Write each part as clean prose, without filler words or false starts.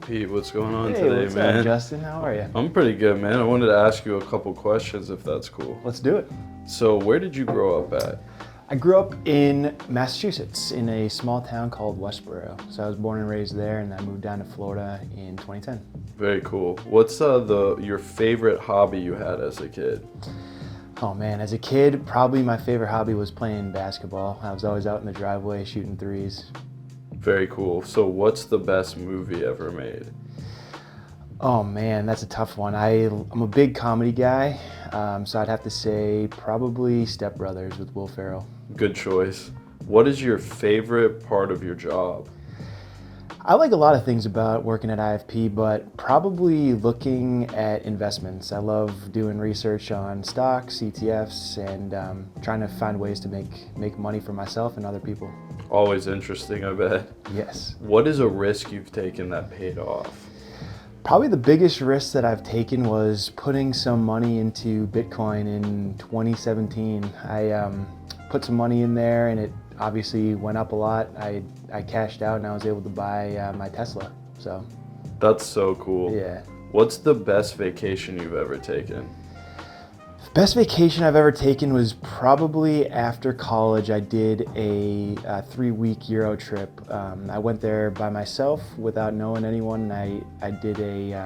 Pete, what's going on Hey, today, what's man? up, Justin? How are you? I'm pretty good, man. I wanted to ask you a couple questions if that's cool. Let's do it. So, where did you grow up at? I grew up in Massachusetts in a small town called Westboro. So I was born and raised there, and I moved down to Florida in 2010. Very cool. What's your favorite hobby you had as a kid? Oh man, as a kid, probably my favorite hobby was playing basketball. I was always out in the driveway shooting threes. Very cool. So, what's the best movie ever made? Oh man, that's a tough one. I'm a big comedy guy, so I'd have to say probably Step Brothers with Will Ferrell. Good choice. What is your favorite part of your job? I like a lot of things about working at IFP, but probably looking at investments. I love doing research on stocks, ETFs, and trying to find ways to make money for myself and other people. Always interesting, I bet. Yes. What is a risk you've taken that paid off? Probably the biggest risk that I've taken was putting some money into Bitcoin in 2017. I put some money in there and it obviously went up a lot. I cashed out and I was able to buy my Tesla. So That's so cool. yeah. What's the best vacation you've ever taken? Best vacation I've ever taken was probably after college. I did a 3-week Euro trip. I went there by myself without knowing anyone. I did it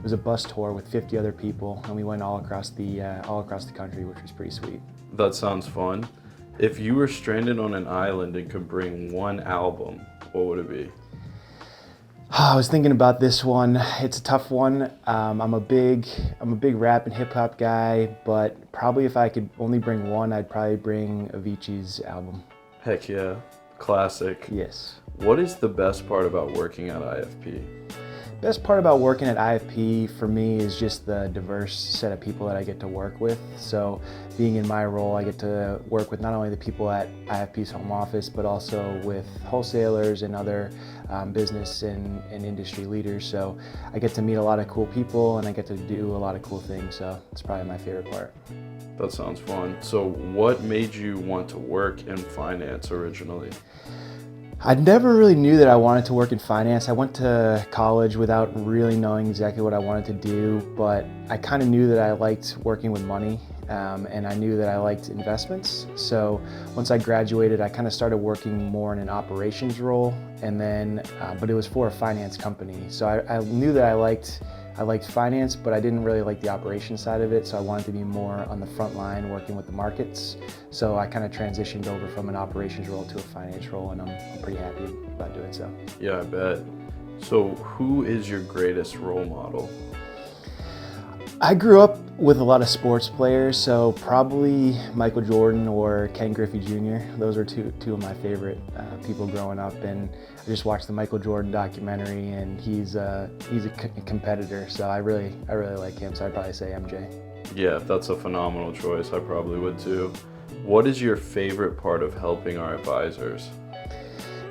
was a bus tour with 50 other people, and we went all across the country, which was pretty sweet. That sounds fun. If you were stranded on an island and could bring one album, what would it be? I was thinking about this one. It's a tough one. I'm a big rap and hip hop guy, but probably if I could only bring one, I'd probably bring Avicii's album. Heck yeah, classic. Yes. What is the best part about working at IFP? Best part about working at IFP for me is just the diverse set of people that I get to work with. So being in my role, I get to work with not only the people at IFP's home office, but also with wholesalers and other business and industry leaders. So I get to meet a lot of cool people and I get to do a lot of cool things. So it's probably my favorite part. That sounds fun. So what made you want to work in finance originally? I never really knew that I wanted to work in finance. I went to college without really knowing exactly what I wanted to do, but I kind of knew that I liked working with money, and I knew that I liked investments. So once I graduated, I kind of started working more in an operations role, and then, but it was for a finance company. So I knew that I liked finance, but I didn't really like the operation side of it, so I wanted to be more on the front line working with the markets. So I kind of transitioned over from an operations role to a finance role, and I'm pretty happy about doing so. Yeah, I bet. So who is your greatest role model? I grew up with a lot of sports players, so probably Michael Jordan or Ken Griffey Jr. Those are two of my favorite people growing up, and I just watched the Michael Jordan documentary, and he's a competitor, so I really like him. So I'd probably say MJ. Yeah, that's a phenomenal choice. I probably would too. What is your favorite part of helping our advisors?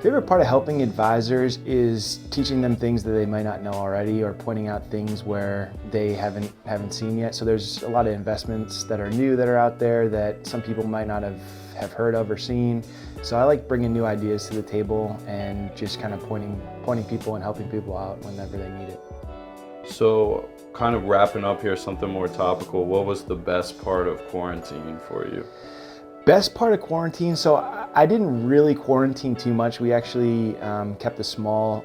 Favorite part of helping advisors is teaching them things that they might not know already, or pointing out things where they haven't seen yet. So there's a lot of investments that are new that are out there that some people might not have heard of or seen. So I like bringing new ideas to the table and just kind of pointing people and helping people out whenever they need it. So kind of wrapping up here, something more topical, what was the best part of quarantine for you? Best part of quarantine, so I didn't really quarantine too much. We actually kept a small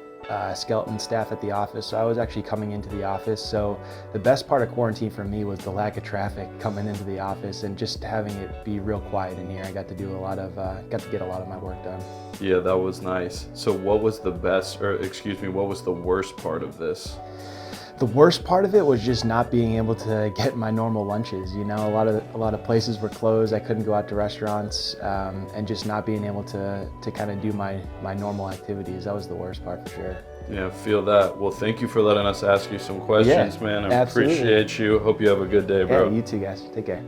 skeleton staff at the office, so I was actually coming into the office. So the best part of quarantine for me was the lack of traffic coming into the office and just having it be real quiet in here. I got to get a lot of my work done. Yeah, that was nice. So what was the what was the worst part of this? The worst part of it was just not being able to get my normal lunches. You know, a lot of places were closed. I couldn't go out to restaurants, and just not being able to kind of do my normal activities. That was the worst part for sure. Yeah, feel that. Well, thank you for letting us ask you some questions, Yeah, man. I absolutely. appreciate you. Hope you have a good day, bro. Yeah, you too, guys. Take care.